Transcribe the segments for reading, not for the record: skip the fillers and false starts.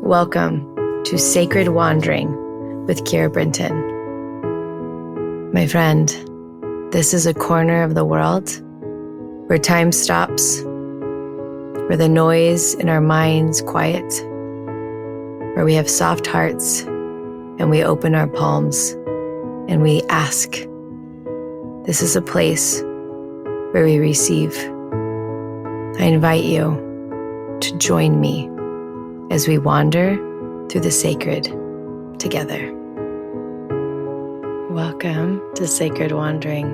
Welcome to Sacred Wandering with Keira Brinton. My friend, this is a corner of the world where time stops, where the noise in our minds quiet, where we have soft hearts and we open our palms and we ask. This is a place where we receive. I invite you to join me as we wander through the sacred together. Welcome to Sacred Wandering.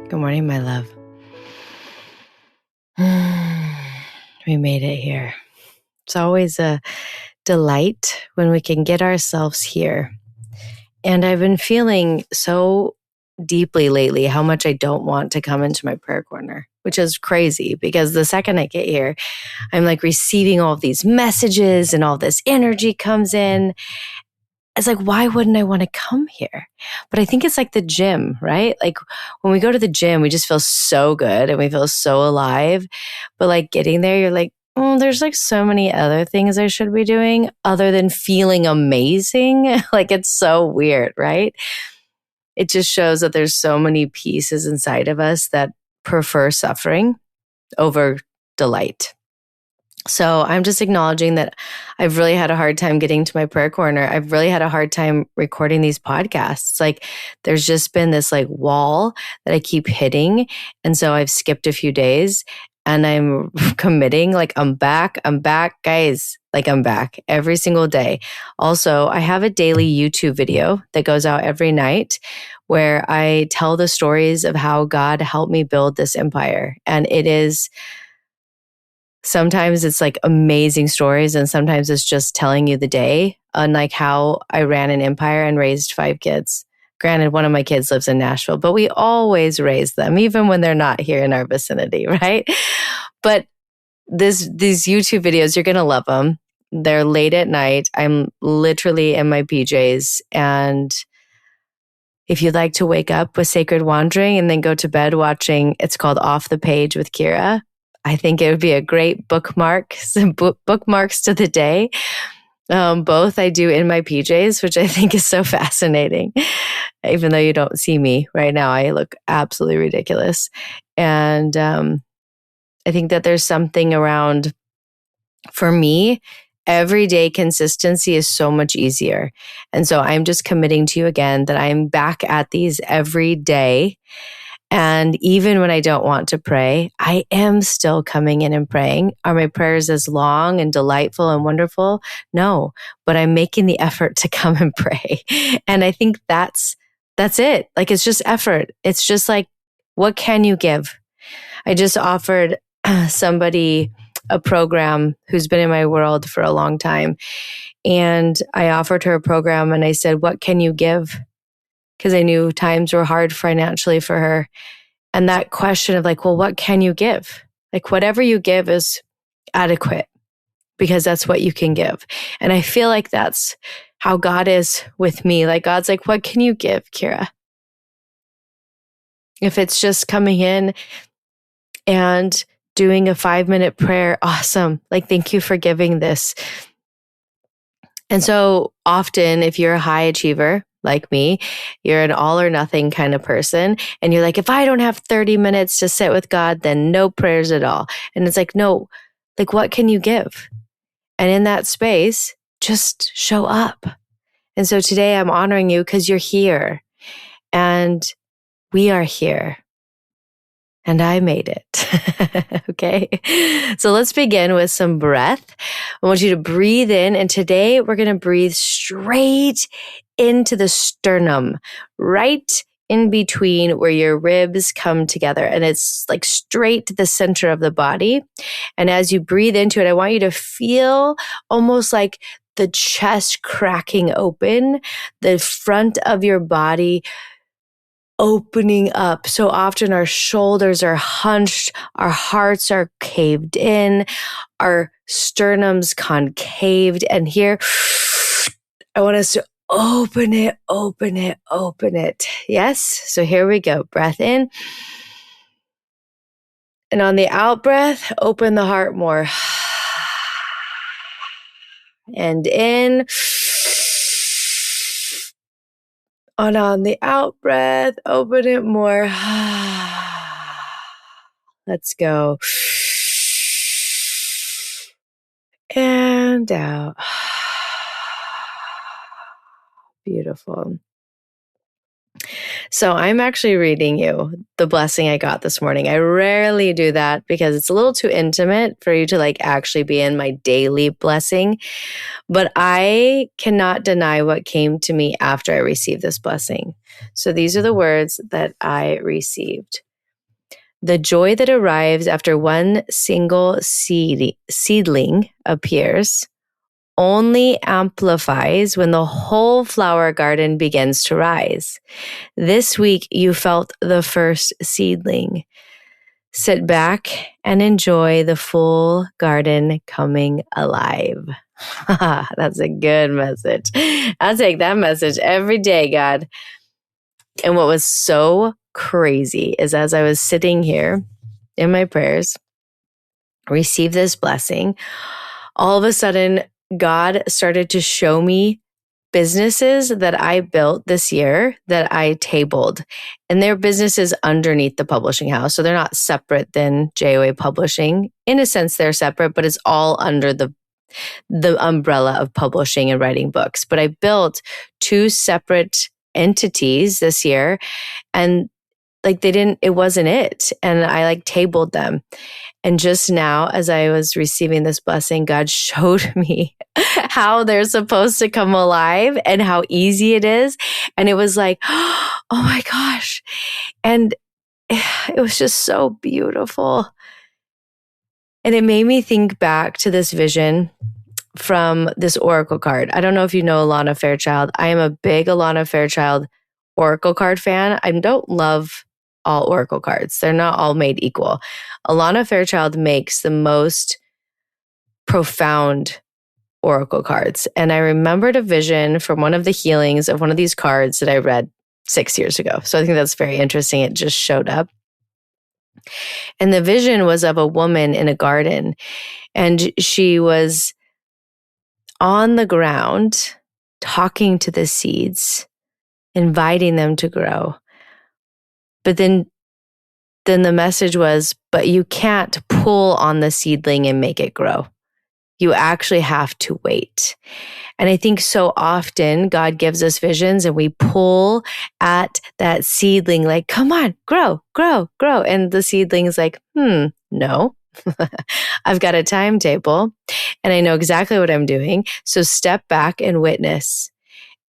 Good morning, my love. We made it here. It's always a delight when we can get ourselves here. And I've been feeling so deeply lately how much I don't want to come into my prayer corner, which is crazy because the second I get here, I'm like receiving all of these messages and all this energy comes in. It's like, why wouldn't I want to come here? But I think it's like the gym, right? Like when we go to the gym, we just feel so good and we feel so alive. But like getting there, you're like, there's like so many other things I should be doing other than feeling amazing. Like it's so weird, right? It just shows that there's so many pieces inside of us that prefer suffering over delight. So I'm just acknowledging that I've really had a hard time getting to my prayer corner. I've really had a hard time recording these podcasts. Like there's just been this like wall that I keep hitting. And so I've skipped a few days and I'm committing like I'm back, guys. Like I'm back every single day. Also, I have a daily YouTube video that goes out every night where I tell the stories of how God helped me build this empire. And it is, sometimes it's like amazing stories and sometimes it's just telling you the day on like how I ran an empire and raised 5 kids. Granted, one of my kids lives in Nashville, but we always raise them, even when they're not here in our vicinity, right? But these YouTube videos, you're going to love them. They're late at night. I'm literally in my PJs. And if you'd like to wake up with Sacred Wandering and then go to bed watching, it's called Off the Page with Keira. I think it would be a great bookmark, some bookmarks to the day. Both I do in my PJs, which I think is so fascinating. Even though you don't see me right now, I look absolutely ridiculous. And I think that there's something around, for me, everyday consistency is so much easier. And so I'm just committing to you again that I'm back at these every day. And even when I don't want to pray, I am still coming in and praying. Are my prayers as long and delightful and wonderful? No, but I'm making the effort to come and pray. And I think that's it. Like, it's just effort. It's just like, what can you give? I just offered somebody a program who's been in my world for a long time. And I offered her a program and I said, what can you give? Because I knew times were hard financially for her. And that question of like, well, what can you give? Like whatever you give is adequate because that's what you can give. And I feel like that's how God is with me. Like God's like, what can you give, Keira? If it's just coming in and doing a 5-minute prayer, awesome. Like, thank you for giving this. And so often, if you're a high achiever, like me, you're an all or nothing kind of person. And you're like, if I don't have 30 minutes to sit with God, then no prayers at all. And it's like, no, like what can you give? And in that space, just show up. And so today I'm honoring you because you're here and we are here. And I made it. Okay. So let's begin with some breath. I want you to breathe in. And today we're going to breathe straight into the sternum, right in between where your ribs come together. And it's like straight to the center of the body. And as you breathe into it, I want you to feel almost like the chest cracking open, the front of your body opening up. So often our shoulders are hunched, our hearts are caved in, our sternum's concaved. And here, I want us to open it, open it, open it. Yes? So here we go. Breath in. And on the out breath, open the heart more. And in. And on the out breath, open it more. Let's go. And out. Beautiful. So I'm actually reading you the blessing I got this morning. I rarely do that because it's a little too intimate for you to like actually be in my daily blessing. But I cannot deny what came to me after I received this blessing. So these are the words that I received. The joy that arrives after one single seedling appears only amplifies when the whole flower garden begins to rise. This week, you felt the first seedling. Sit back and enjoy the full garden coming alive. That's a good message. I'll take that message every day, God. And what was so crazy is as I was sitting here in my prayers, receive this blessing, all of a sudden, God started to show me businesses that I built this year that I tabled. And they're businesses underneath the publishing house. So they're not separate than JOA Publishing. In a sense, they're separate, but it's all under the umbrella of publishing and writing books. But I built two separate entities this year, and like it wasn't it. And I like tabled them. And just now, as I was receiving this blessing, God showed me how they're supposed to come alive and how easy it is. And it was like, oh my gosh. And it was just so beautiful. And it made me think back to this vision from this oracle card. I don't know if you know Alana Fairchild. I am a big Alana Fairchild oracle card fan. I don't love all oracle cards. They're not all made equal. Alana Fairchild makes the most profound oracle cards. And I remembered a vision from one of the healings of one of these cards that I read 6 years ago. So I think that's very interesting. It just showed up. And the vision was of a woman in a garden, and she was on the ground talking to the seeds, inviting them to grow. But then the message was, but you can't pull on the seedling and make it grow. You actually have to wait. And I think so often God gives us visions and we pull at that seedling like, come on, grow, grow, grow. And the seedling's like, no, I've got a timetable and I know exactly what I'm doing. So step back and witness.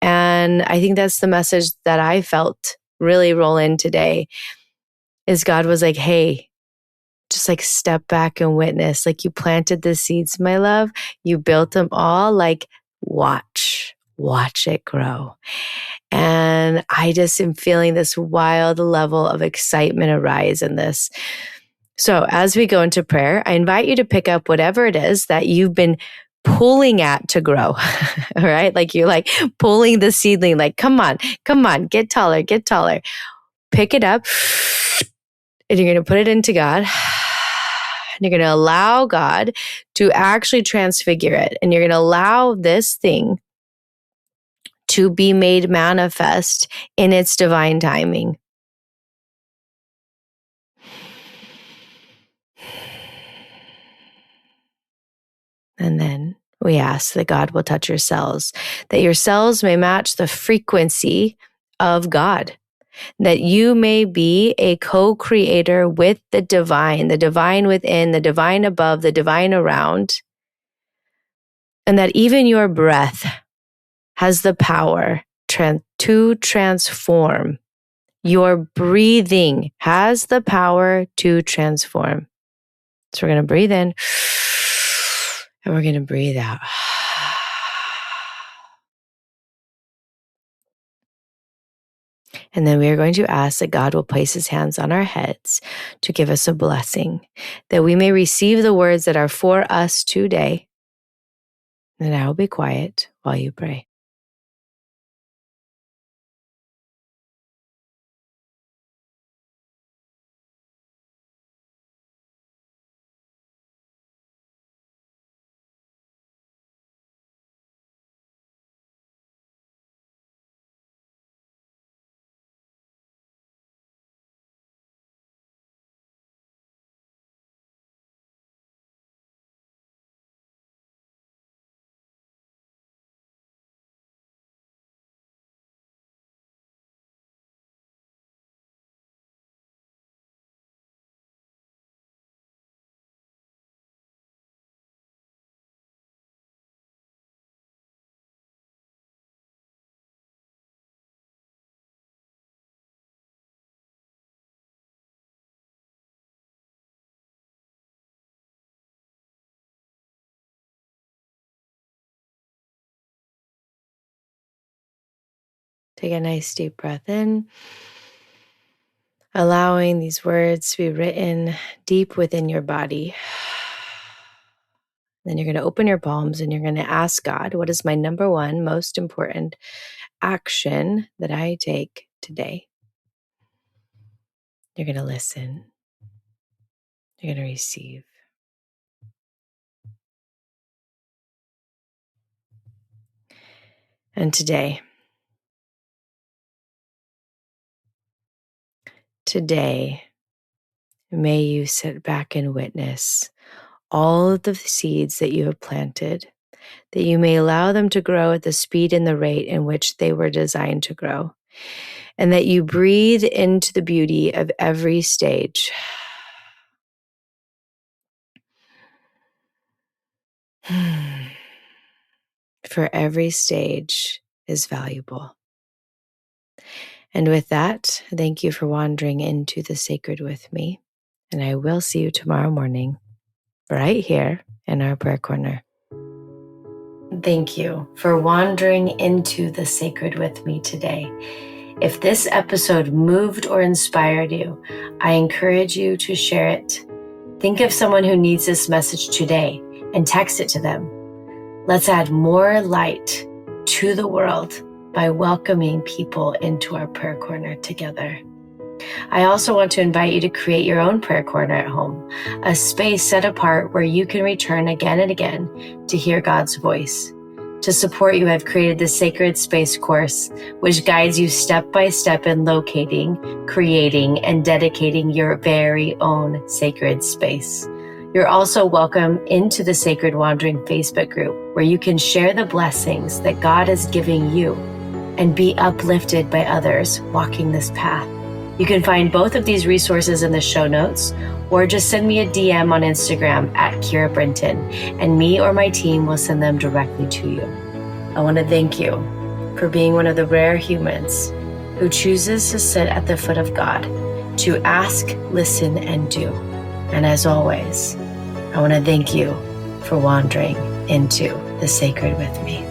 And I think that's the message that I felt really roll in today is God was like, hey, just like step back and witness. Like you planted the seeds, my love. You built them all. Like watch it grow. And I just am feeling this wild level of excitement arise in this. So as we go into prayer, I invite you to pick up whatever it is that you've been pulling at to grow. All right. Like you're like pulling the seedling, like, come on, get taller, get taller. Pick it up and you're going to put it into God. And you're going to allow God to actually transfigure it. And you're going to allow this thing to be made manifest in its divine timing. And then we ask that God will touch your cells, that your cells may match the frequency of God, that you may be a co-creator with the divine within, the divine above, the divine around, and that even your breath has the power to transform. Your breathing has the power to transform. So we're going to breathe in and we're going to breathe out. And then we are going to ask that God will place his hands on our heads to give us a blessing, that we may receive the words that are for us today. And I will be quiet while you pray. Take a nice deep breath in, allowing these words to be written deep within your body. Then you're going to open your palms and you're going to ask God, what is my number one most important action that I take today? You're going to listen. You're going to receive. And today, may you sit back and witness all of the seeds that you have planted, that you may allow them to grow at the speed and the rate in which they were designed to grow, and that you breathe into the beauty of every stage. For every stage is valuable. And with that, thank you for wandering into the sacred with me. And I will see you tomorrow morning, right here in our prayer corner. Thank you for wandering into the sacred with me today. If this episode moved or inspired you, I encourage you to share it. Think of someone who needs this message today and text it to them. Let's add more light to the world by welcoming people into our prayer corner together. I also want to invite you to create your own prayer corner at home, a space set apart where you can return again and again to hear God's voice. To support you, I've created the Sacred Space course, which guides you step by step in locating, creating, and dedicating your very own sacred space. You're also welcome into the Sacred Wandering Facebook group, where you can share the blessings that God is giving you and be uplifted by others walking this path. You can find both of these resources in the show notes, or just send me a DM on Instagram at Keira Brinton, and me or my team will send them directly to you. I want to thank you for being one of the rare humans who chooses to sit at the foot of God, to ask, listen, and do. And as always, I want to thank you for wandering into the sacred with me.